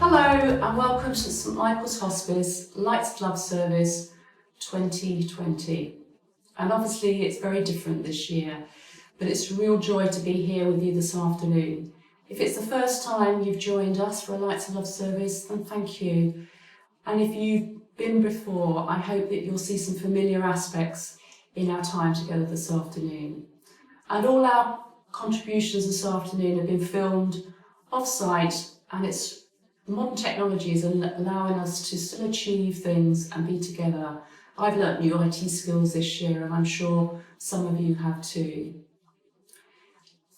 Hello and welcome to St Michael's Hospice Lights of Love Service 2020. And obviously it's very different this year, but it's a real joy to be here with you this afternoon. If it's the first time you've joined us for a Lights of Love service, then thank you. And if you've been before, I hope that you'll see some familiar aspects in our time together this afternoon. And all our contributions this afternoon have been filmed off-site, and it's modern technology is allowing us to still achieve things and be together. I've learnt new IT skills this year, and I'm sure some of you have too.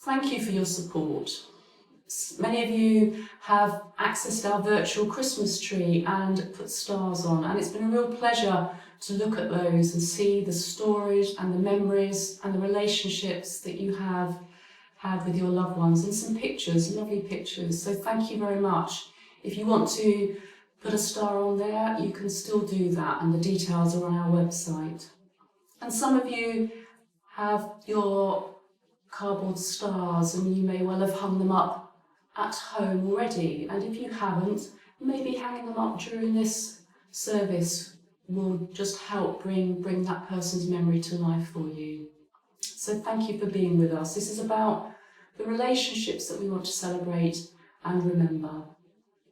Thank you for your support. Many of you have accessed our virtual Christmas tree and put stars on, and it's been a real pleasure to look at those and see the stories and the memories and the relationships that you have had with your loved ones, and some pictures, lovely pictures. So thank you very much. If you want to put a star on there, you can still do that, and the details are on our website. And some of you have your cardboard stars, and you may well have hung them up at home already. And if you haven't, maybe hanging them up during this service will just help bring that person's memory to life for you. So thank you for being with us. This is about the relationships that we want to celebrate and remember.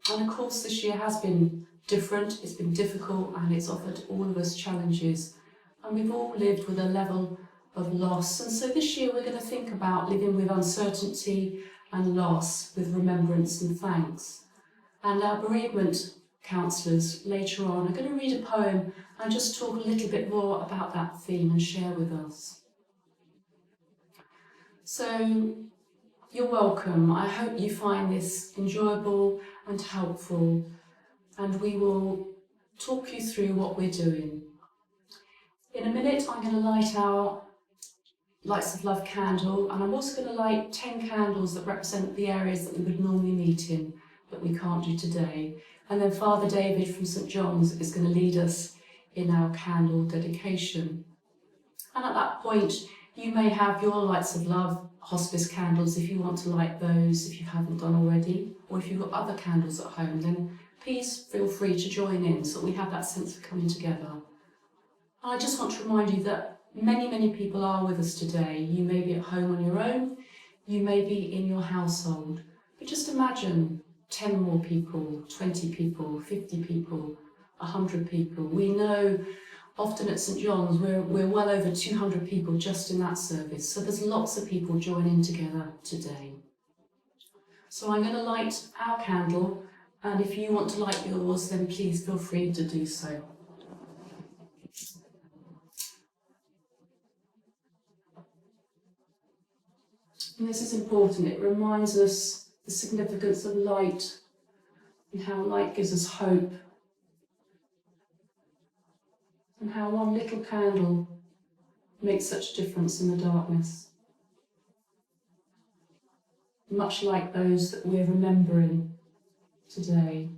And of course this year has been different, it's been difficult, and it's offered all of us challenges. And we've all lived with a level of loss. And so this year we're going to think about living with uncertainty and loss, with remembrance and thanks. And our bereavement counsellors later on are going to read a poem and just talk a little bit more about that theme and share with us. So you're welcome. I hope you find this enjoyable and helpful, and we will talk you through what we're doing. In a minute I'm going to light our Lights of Love candle, and I'm also going to light 10 candles that represent the areas that we would normally meet in, but we can't do today. And then Father David from St John's is going to lead us in our candle dedication. And at that point you may have your Lights of Love hospice candles if you want to light those, if you haven't done already, or if you've got other candles at home, then please feel free to join in so that we have that sense of coming together. And I just want to remind you that many people are with us today. You may be at home on your own, you may be in your household, but just imagine 10 more people, 20 people, 50 people, 100 people. We know often at St John's we're well over 200 people just in that service, so there's lots of people joining together today. So I'm going to light our candle, and if you want to light yours, then please feel free to do so. And this is important. It reminds us the significance of light and how light gives us hope, and how one little candle makes such a difference in the darkness. Much like those that we're remembering today.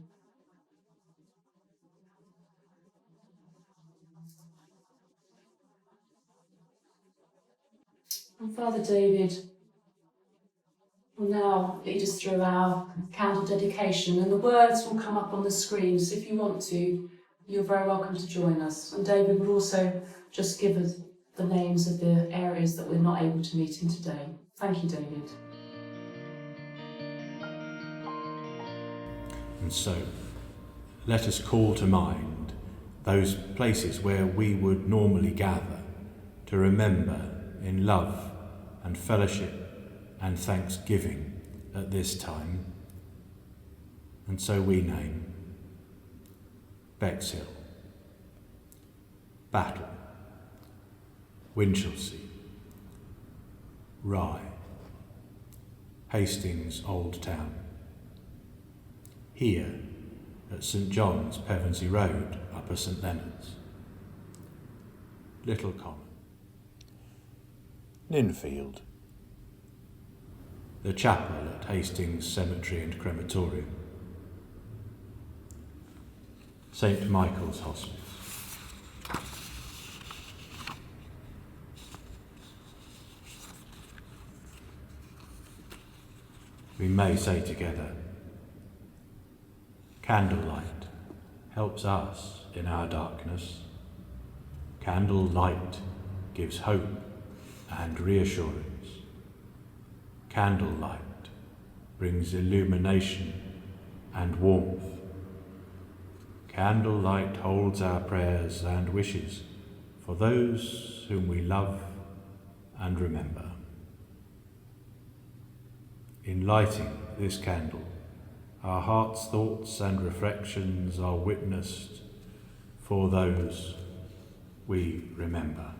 And Father David will now lead us through our candle dedication, and the words will come up on the screen, so if you want to, you're very welcome to join us. And David will also just give us the names of the areas that we're not able to meet in today. Thank you, David. And so, let us call to mind those places where we would normally gather to remember in love and fellowship and thanksgiving at this time. And so we name Bexhill, Battle, Winchelsea, Rye, Hastings Old Town. Here at St John's, Pevensey Road, Upper St Leonard's. Little Common, Ninfield, the chapel at Hastings Cemetery and Crematorium, St Michael's Hospice, we may say together, Candlelight helps us in our darkness. Candlelight gives hope and reassurance. Candlelight brings illumination and warmth. Candlelight holds our prayers and wishes for those whom we love and remember. In lighting this candle, our heart's thoughts and reflections are witnessed for those we remember.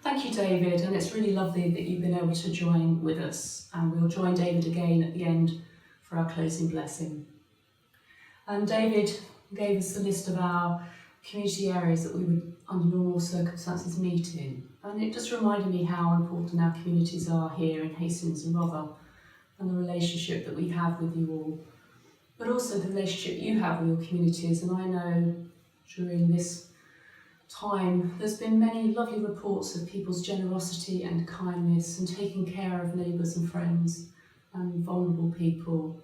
Thank you, David, and it's really lovely that you've been able to join with us, and we'll join David again at the end for our closing blessing. And David gave us a list of our community areas that we would, under normal circumstances, meet in, and it just reminded me how important our communities are here in Hastings and Rother, and the relationship that we have with you all, but also the relationship you have with your communities. And I know during this time there's been many lovely reports of people's generosity and kindness and taking care of neighbours and friends and vulnerable people.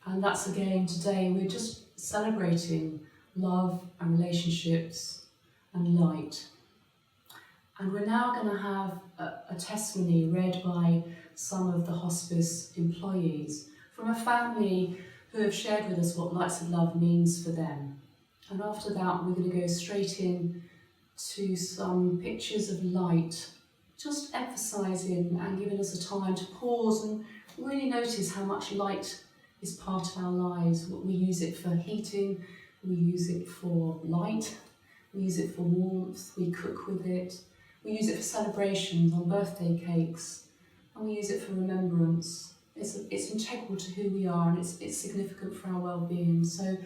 And that's again today, we're just celebrating love and relationships and light. And we're now going to have a testimony read by some of the hospice employees from a family who have shared with us what Lights of Love means for them. And after that, we're going to go straight in to some pictures of light, just emphasising and giving us a time to pause and really notice how much light is part of our lives. We use it for heating, we use it for light, we use it for warmth, we cook with it, we use it for celebrations on birthday cakes, and we use it for remembrance. It's integral to who we are, and it's significant for our well-being. So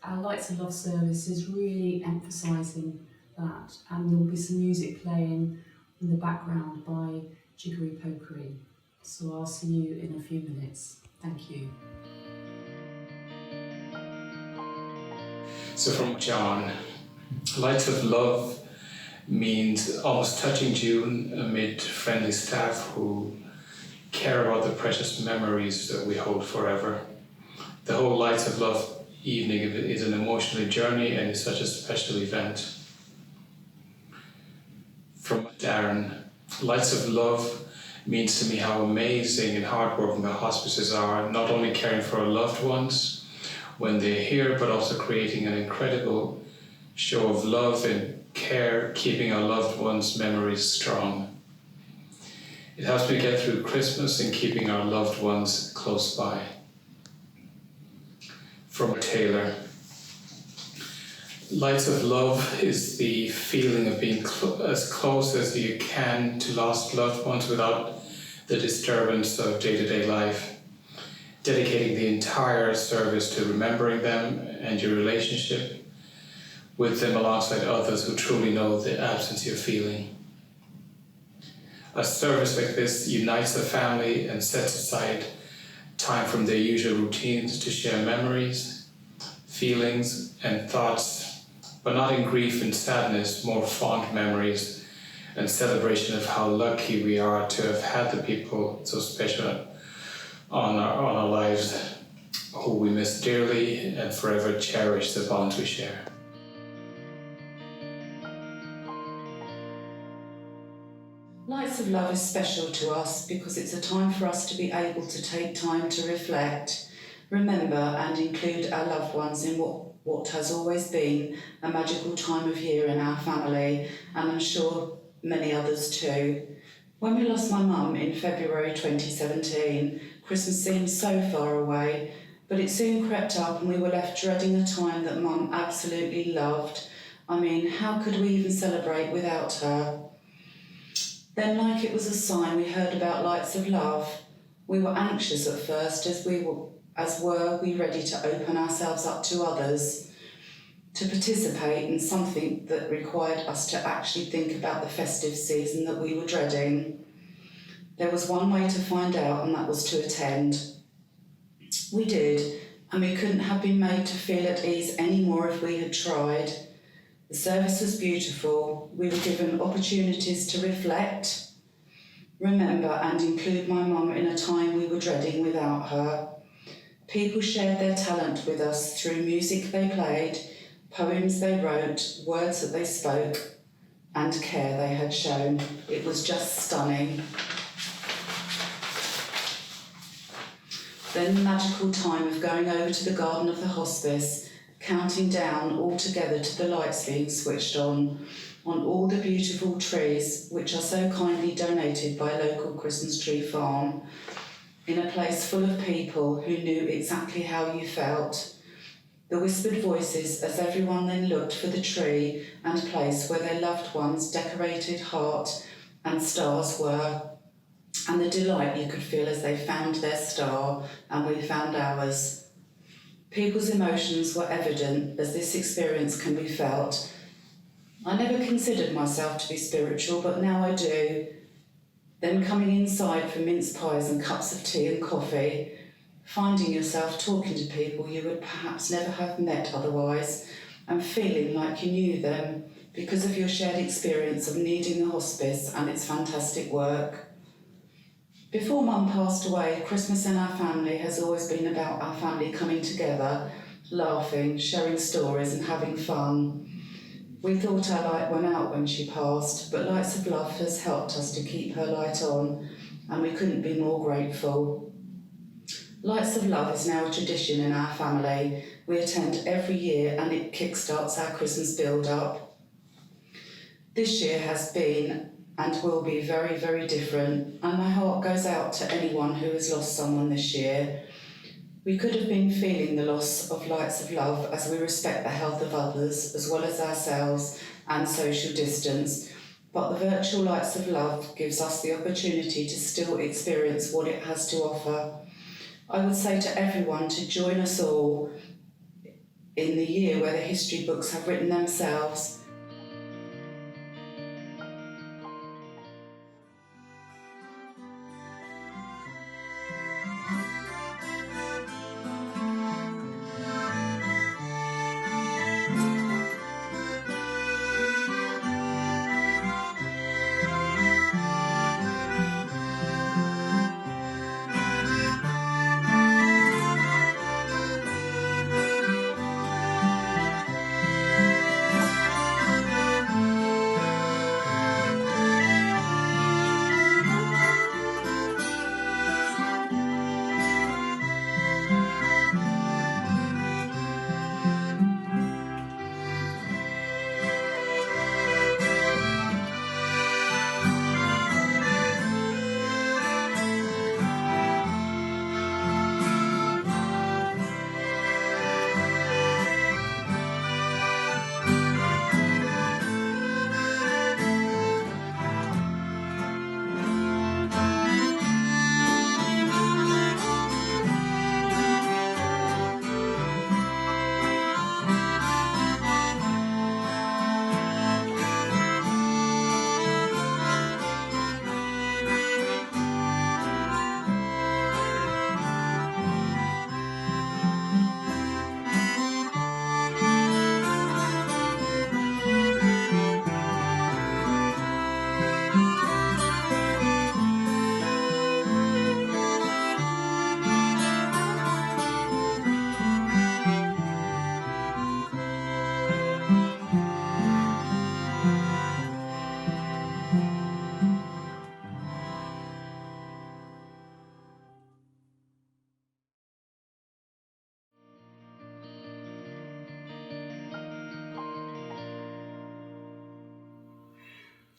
our Lights of Love service is really emphasising that, and there will be some music playing in the background by Jiggery Pokery. So I'll see you in a few minutes. Thank you. So from John, Lights of Love means almost touching June amid friendly staff who care about the precious memories that we hold forever. The whole Lights of Love evening is an emotional journey and is such a special event. From Darren, Lights of Love means to me how amazing and hardworking the hospices are, not only caring for our loved ones when they're here, but also creating an incredible show of love and care, keeping our loved ones' memories strong. It helps me get through Christmas and keeping our loved ones close by. From Taylor, Lights of Love is the feeling of being as close as you can to lost loved ones without the disturbance of day-to-day life, dedicating the entire service to remembering them and your relationship with them alongside others who truly know the absence you're feeling. A service like this unites the family and sets aside time from their usual routines to share memories, feelings, and thoughts, but not in grief and sadness, more fond memories and celebration of how lucky we are to have had the people so special on our lives who we miss dearly and forever cherish the bonds we share. Lights of Love is special to us because it's a time for us to be able to take time to reflect, remember and include our loved ones in what has always been a magical time of year in our family, and I'm sure many others too. When we lost my mum in February 2017, Christmas seemed so far away, but it soon crept up and we were left dreading a time that Mum absolutely loved. I mean, how could we even celebrate without her? Then, like it was a sign, we heard about Lights of Love. We were anxious at first, as were we ready to open ourselves up to others, to participate in something that required us to actually think about the festive season that we were dreading. There was one way to find out, and that was to attend. We did, and we couldn't have been made to feel at ease any more if we had tried. The service was beautiful. We were given opportunities to reflect, remember and include my mum in a time we were dreading without her. People shared their talent with us through music they played, poems they wrote, words that they spoke, and care they had shown. It was just stunning. Then the magical time of going over to the garden of the hospice, counting down all together to the lights being switched on all the beautiful trees which are so kindly donated by local Christmas Tree Farm, in a place full of people who knew exactly how you felt. The whispered voices as everyone then looked for the tree and place where their loved ones' decorated heart and stars were, and the delight you could feel as they found their star and we found ours. People's emotions were evident as this experience can be felt. I never considered myself to be spiritual, but now I do. Then coming inside for mince pies and cups of tea and coffee, finding yourself talking to people you would perhaps never have met otherwise, and feeling like you knew them because of your shared experience of needing the hospice and its fantastic work. Before Mum passed away, Christmas in our family has always been about our family coming together, laughing, sharing stories and having fun. We thought our light went out when she passed, but Lights of Love has helped us to keep her light on, and we couldn't be more grateful. Lights of Love is now a tradition in our family. We attend every year and it kickstarts our Christmas build-up. This year has been and will be very, very different, and my heart goes out to anyone who has lost someone this year. We could have been feeling the loss of Lights of Love as we respect the health of others as well as ourselves and social distance, but the virtual Lights of Love gives us the opportunity to still experience what it has to offer. I would say to everyone to join us all in the year where the history books have written themselves.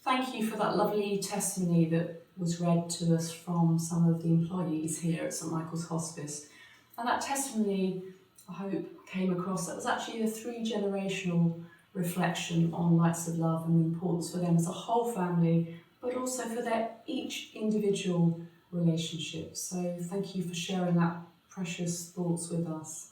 Thank you for that lovely testimony that was read to us from some of the employees here at St Michael's Hospice. And that testimony, I hope, came across. That was actually a 3-generational reflection on Lights of Love and the importance for them as a whole family, but also for their each individual relationship. So thank you for sharing that precious thoughts with us.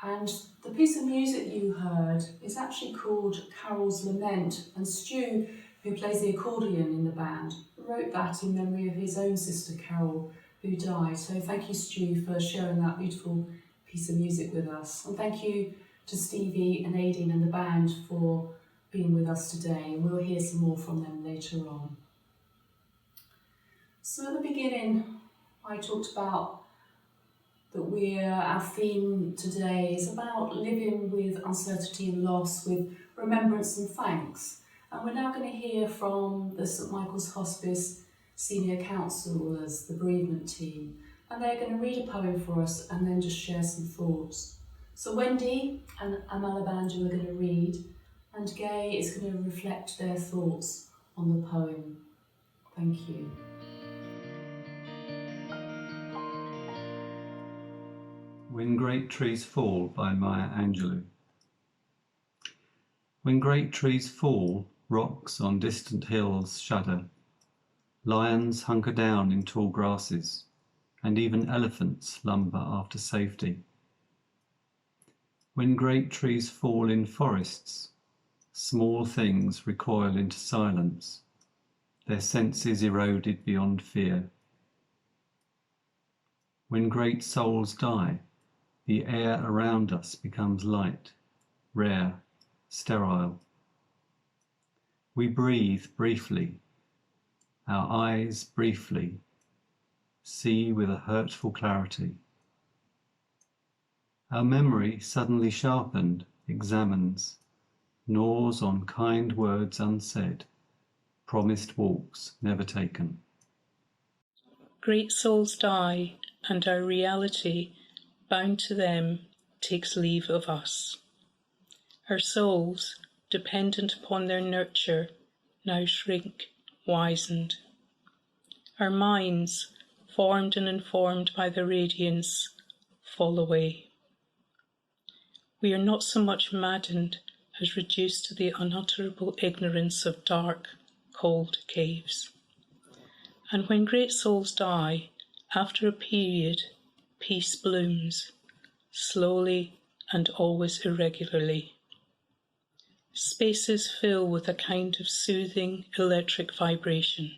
And the piece of music you heard is actually called Carol's Lament, and Stu, who plays the accordion in the band, wrote that in memory of his own sister Carol, who died. So thank you, Stu, for sharing that beautiful piece of music with us. And thank you to Stevie and Aideen and the band for being with us today, and we'll hear some more from them later on. So at the beginning, I talked about that our theme today is about living with uncertainty and loss, with remembrance and thanks. And we're now going to hear from the St Michael's Hospice senior counsellors, the bereavement team, and they're going to read a poem for us and then just share some thoughts. So Wendy and Amalbandhu are going to read, and Gaye is going to reflect their thoughts on the poem. Thank you. When Great Trees Fall by Maya Angelou. When great trees fall, rocks on distant hills shudder. Lions hunker down in tall grasses, and even elephants lumber after safety. When great trees fall in forests, small things recoil into silence, their senses eroded beyond fear. When great souls die, the air around us becomes light, rare, sterile. We breathe briefly, our eyes briefly see with a hurtful clarity. Our memory, suddenly sharpened, examines, gnaws on kind words unsaid, promised walks never taken. Great souls die, and our reality, bound to them, takes leave of us. Our souls, dependent upon their nurture, now shrink, wizened. Our minds, formed and informed by their radiance, fall away. We are not so much maddened as reduced to the unutterable ignorance of dark, cold caves. And when great souls die, after a period, peace blooms, slowly and always irregularly. Spaces fill with a kind of soothing electric vibration.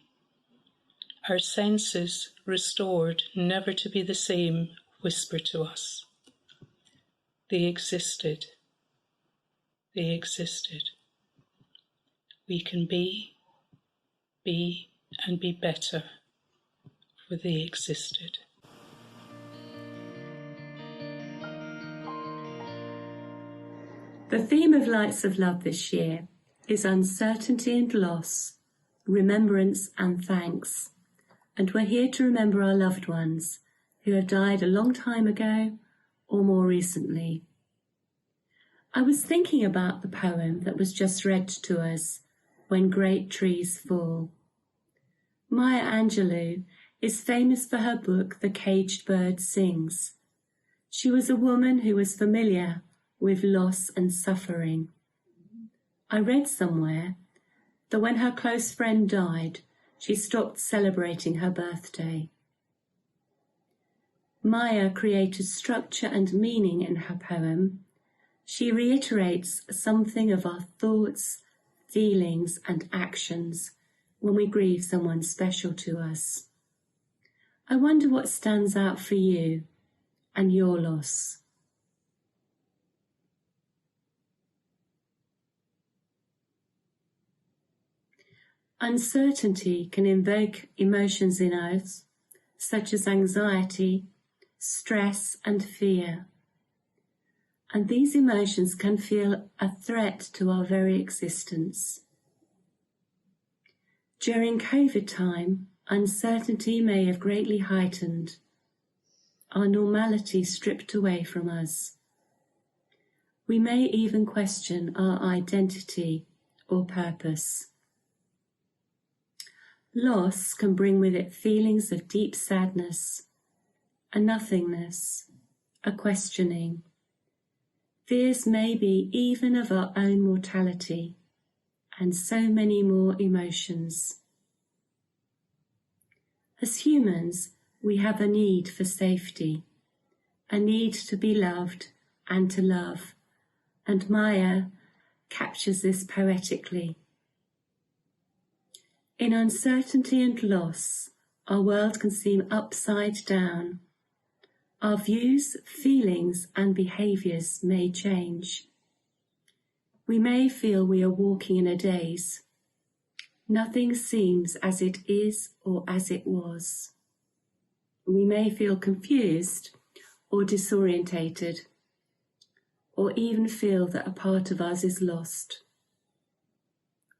Our senses, restored never to be the same, whisper to us. They existed. They existed. We can be and be better, for they existed. The theme of Lights of Love this year is uncertainty and loss, remembrance and thanks. And we're here to remember our loved ones who have died a long time ago or more recently. I was thinking about the poem that was just read to us, When Great Trees Fall. Maya Angelou is famous for her book, The Caged Bird Sings. She was a woman who was familiar with loss and suffering. I read somewhere that when her close friend died, she stopped celebrating her birthday. Maya created structure and meaning in her poem. She reiterates something of our thoughts, feelings, and actions when we grieve someone special to us. I wonder what stands out for you and your loss. Uncertainty can invoke emotions in us, such as anxiety, stress, and fear. And these emotions can feel a threat to our very existence. During COVID time, uncertainty may have greatly heightened, our normality stripped away from us. We may even question our identity or purpose. Loss can bring with it feelings of deep sadness, a nothingness, a questioning. Fears maybe even of our own mortality, and so many more emotions. As humans, we have a need for safety, a need to be loved and to love, and Maya captures this poetically. In uncertainty and loss, our world can seem upside down. Our views, feelings, and behaviours may change. We may feel we are walking in a daze. Nothing seems as it is or as it was. We may feel confused or disorientated, or even feel that a part of us is lost,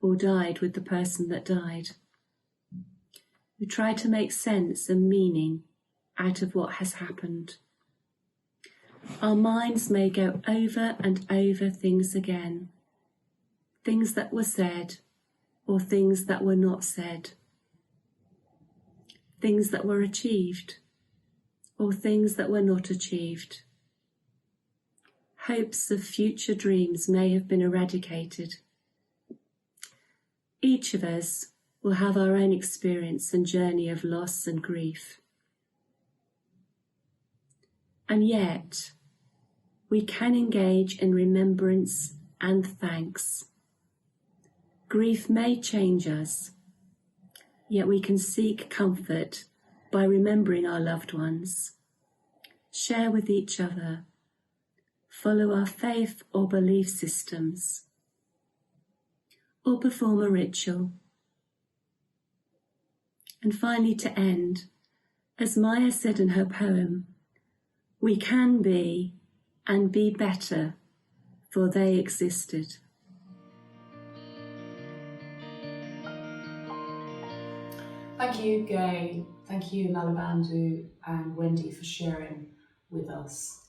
or died with the person that died. We try to make sense and meaning out of what has happened. Our minds may go over and over things again, things that were said or things that were not said, things that were achieved or things that were not achieved. Hopes of future dreams may have been eradicated. Each of us will have our own experience and journey of loss and grief. And yet, we can engage in remembrance and thanks. Grief may change us, yet we can seek comfort by remembering our loved ones, share with each other, follow our faith or belief systems, or perform a ritual. And finally, to end, as Maya said in her poem, we can be and be better, for they existed. Thank you, Gaye. Thank you, Amalbandhu and Wendy, for sharing with us.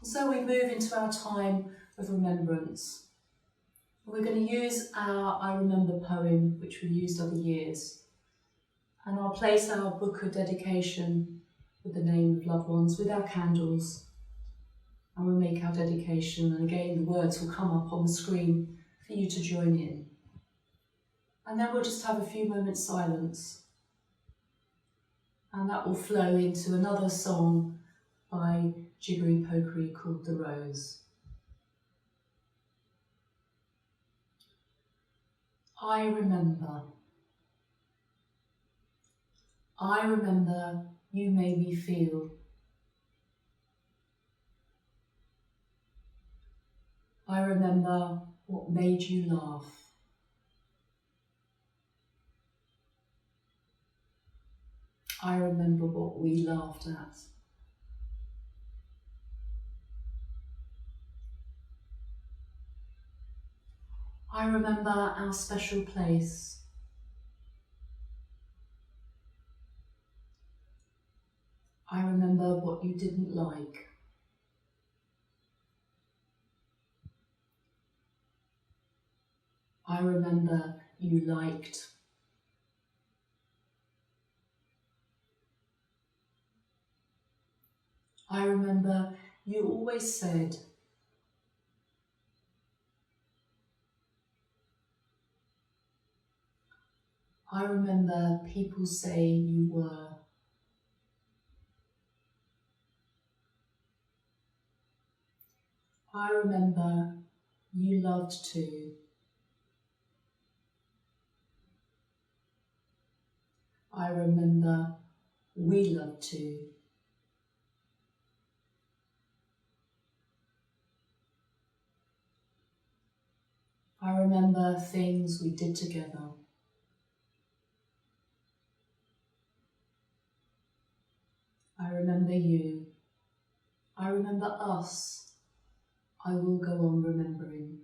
So we move into our time of remembrance. We're going to use our I Remember poem, which we've used over years, and I'll place our book of dedication with the name of loved ones with our candles, and we'll make our dedication, and again the words will come up on the screen for you to join in. And then we'll just have a few moments silence, and that will flow into another song by Jiggery Pokery called The Rose. I remember you made me feel. I remember what made you laugh. I remember what we laughed at. I remember our special place. I remember what you didn't like. I remember you liked. I remember you always said. I remember people say you were. I remember you loved to. I remember we loved to. I remember things we did together. I remember you. I remember us. I will go on remembering.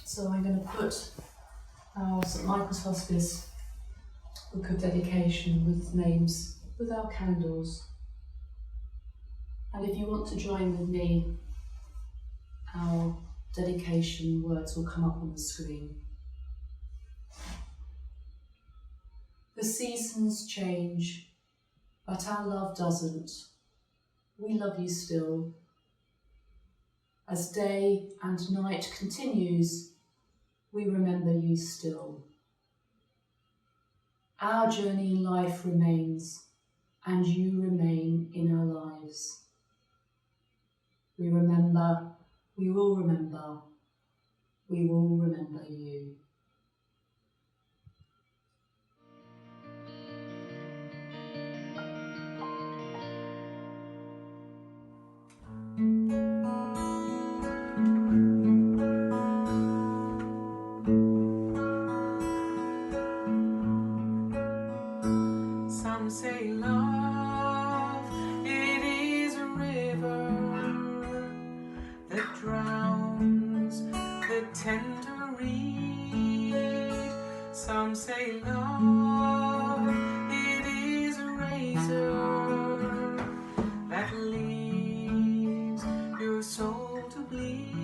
So I'm going to put our St Michael's Hospice book of dedication with names, with our candles. And if you want to join with me, our dedication words will come up on the screen. The seasons change, but our love doesn't. We love you still. As day and night continues, we remember you still. Our journey in life remains, and you remain in our lives. We remember, we will remember, we will remember you. Some say love, it is a razor that leaves your soul to bleed.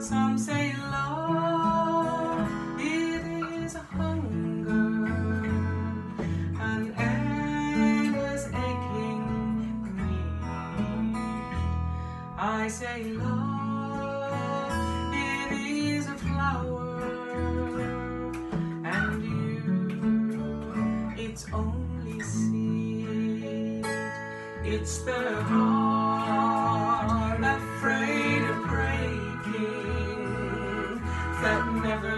Some say love, it is a hunger, an endless aching need. I say love, it is a flower, and you, its only seed. It's the heart afraid of breaking that never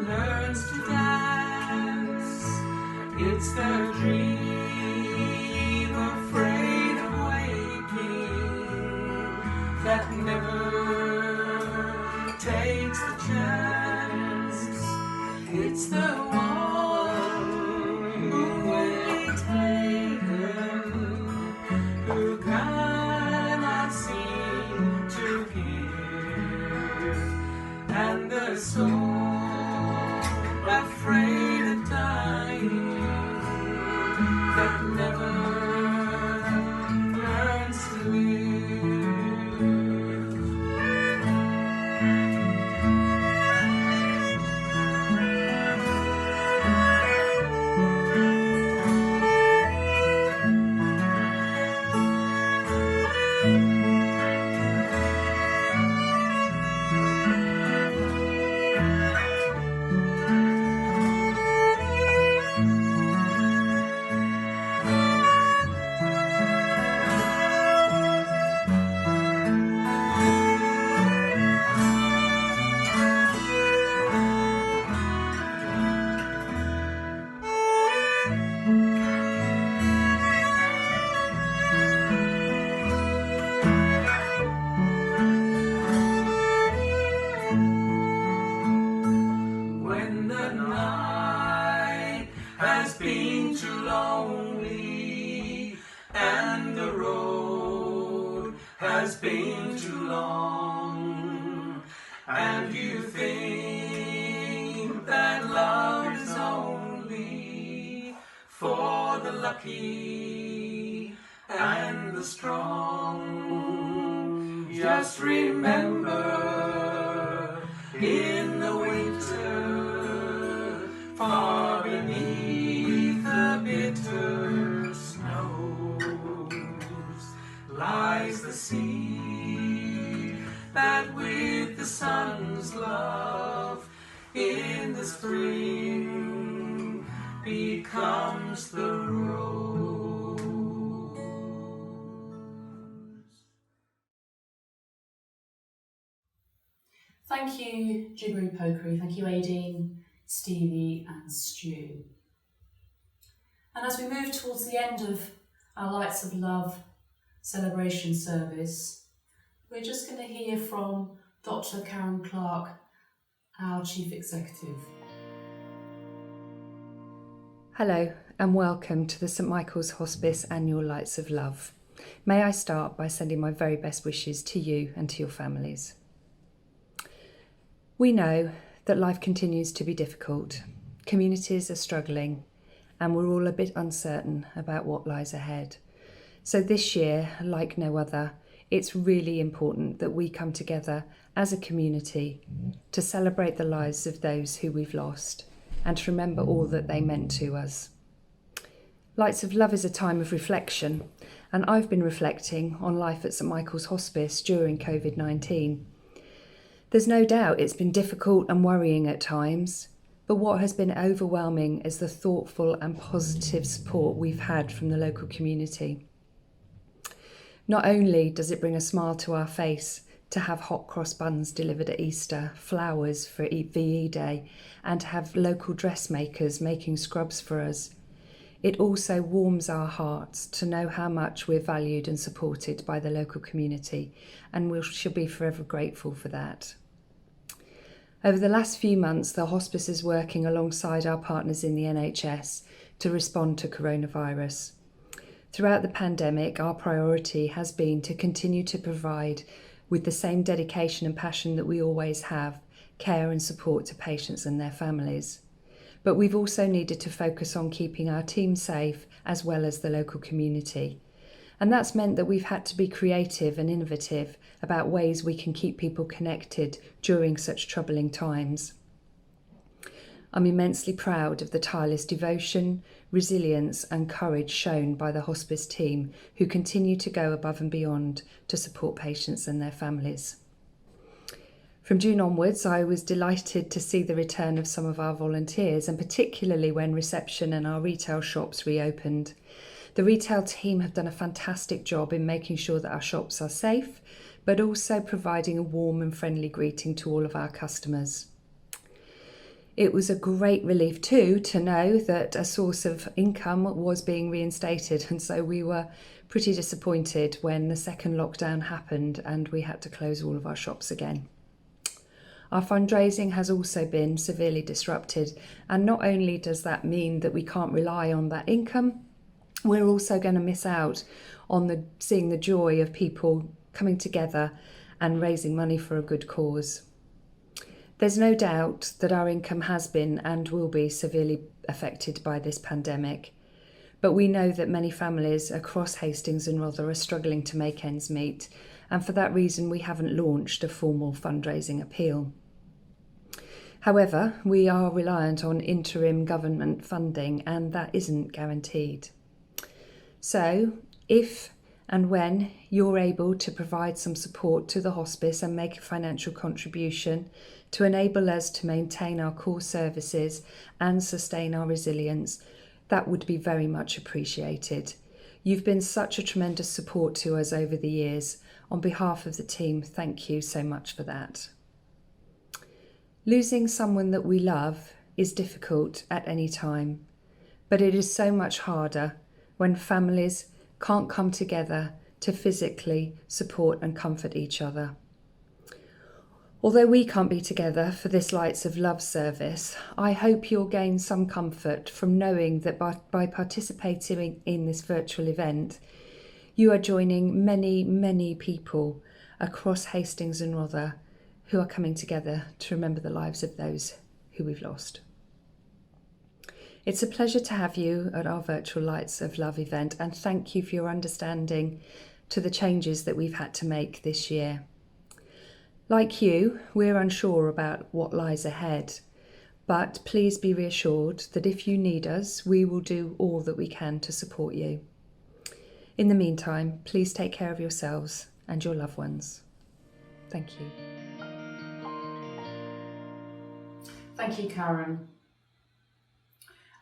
learns to dance. It's the dream afraid of waking that never takes the chance. It's the one who will be taken, who cannot seem to give, and the soul afraid of dying that never learns to live. When the night has been too lonely and the road has been too long, and you think that love is only for the lucky and the strong, just remember, in the winter, far beneath the bitter snows, lies the sea that with the sun's love in the spring becomes the rose. Thank you, Jiggery Pokery. Thank you, Aideen, Stevie and Stu. And as we move towards the end of our Lights of Love celebration service, we're just going to hear from Dr. Karen Clarke, our Chief Executive. Hello and welcome to the St Michael's Hospice Annual Lights of Love. May I start by sending my very best wishes to you and to your families. We know that life continues to be difficult, communities are struggling, and we're all a bit uncertain about what lies ahead. So this year, like no other, it's really important that we come together as a community to celebrate the lives of those who we've lost and to remember all that they meant to us. Lights of Love is a time of reflection, and I've been reflecting on life at St Michael's Hospice during COVID-19. There's no doubt it's been difficult and worrying at times, but what has been overwhelming is the thoughtful and positive support we've had from the local community. Not only does it bring a smile to our face to have hot cross buns delivered at Easter, flowers for VE Day, and to have local dressmakers making scrubs for us, it also warms our hearts to know how much we're valued and supported by the local community, and we should be forever grateful for that. Over the last few months, the hospice is working alongside our partners in the NHS to respond to coronavirus. Throughout the pandemic, our priority has been to continue to provide with the same dedication and passion that we always have care and support to patients and their families. But we've also needed to focus on keeping our team safe as well as the local community. And that's meant that we've had to be creative and innovative about ways we can keep people connected during such troubling times. I'm immensely proud of the tireless devotion, resilience and courage shown by the hospice team, who continue to go above and beyond to support patients and their families. From June onwards, I was delighted to see the return of some of our volunteers, and particularly when reception and our retail shops reopened. The retail team have done a fantastic job in making sure that our shops are safe, but also providing a warm and friendly greeting to all of our customers. It was a great relief too to know that a source of income was being reinstated, and so we were pretty disappointed when the second lockdown happened and we had to close all of our shops again. Our fundraising has also been severely disrupted, and not only does that mean that we can't rely on that income, we're also going to miss out on seeing the joy of people coming together and raising money for a good cause. There's no doubt that our income has been and will be severely affected by this pandemic, but we know that many families across Hastings and Rother are struggling to make ends meet, and for that reason we haven't launched a formal fundraising appeal. However, we are reliant on interim government funding, and that isn't guaranteed. So, if and when you're able to provide some support to the hospice and make a financial contribution to enable us to maintain our core services and sustain our resilience, that would be very much appreciated. You've been such a tremendous support to us over the years. On behalf of the team, thank you so much for that. Losing someone that we love is difficult at any time, but it is so much harder when families can't come together to physically support and comfort each other. Although we can't be together for this Lights of Love service, I hope you'll gain some comfort from knowing that by participating in this virtual event, you are joining many, many people across Hastings and Rother who are coming together to remember the lives of those who we've lost. It's a pleasure to have you at our virtual Lights of Love event, and thank you for your understanding to the changes that we've had to make this year. Like you, we're unsure about what lies ahead, but please be reassured that if you need us, we will do all that we can to support you. In the meantime, please take care of yourselves and your loved ones. Thank you. Thank you, Karen.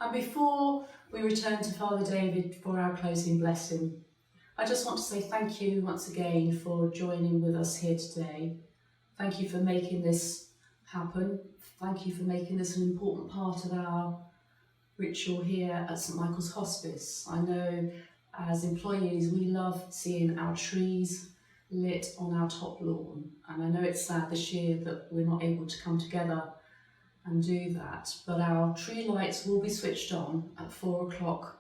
And before we return to Father David for our closing blessing, I just want to say thank you once again for joining with us here today. Thank you for making this happen. Thank you for making this an important part of our ritual here at St Michael's Hospice. I know as employees we love seeing our trees lit on our top lawn, and I know it's sad this year that we're not able to come together and do that, but our tree lights will be switched on at 4 o'clock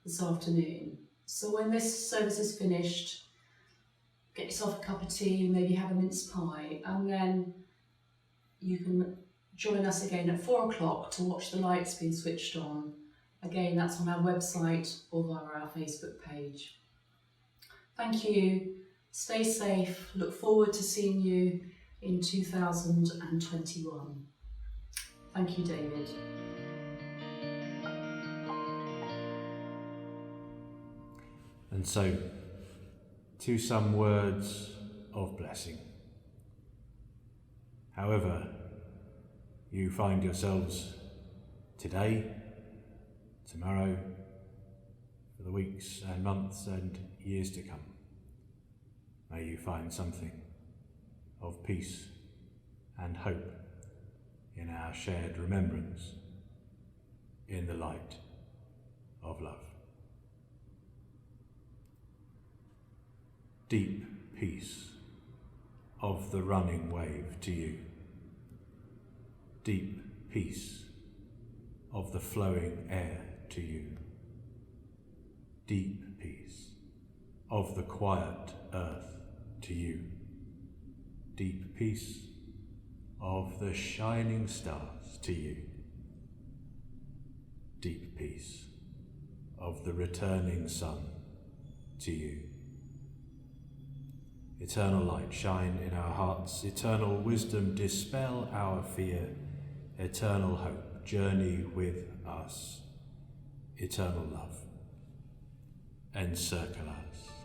this afternoon. So when this service is finished, get yourself a cup of tea, maybe have a mince pie, and then you can join us again at 4 o'clock to watch the lights being switched on. Again, that's on our website or via our Facebook page. Thank you, stay safe, look forward to seeing you in 2021. Thank you, David. And so, to some words of blessing. However you find yourselves today, tomorrow, for the weeks and months and years to come, may you find something of peace and hope in our shared remembrance, in the light of love. Deep peace of the running wave to you. Deep peace of the flowing air to you. Deep peace of the quiet earth to you. Deep peace of the shining stars to you. Deep peace of the returning sun to you. Eternal light shine in our hearts, eternal wisdom dispel our fear, eternal hope journey with us, eternal love encircle us.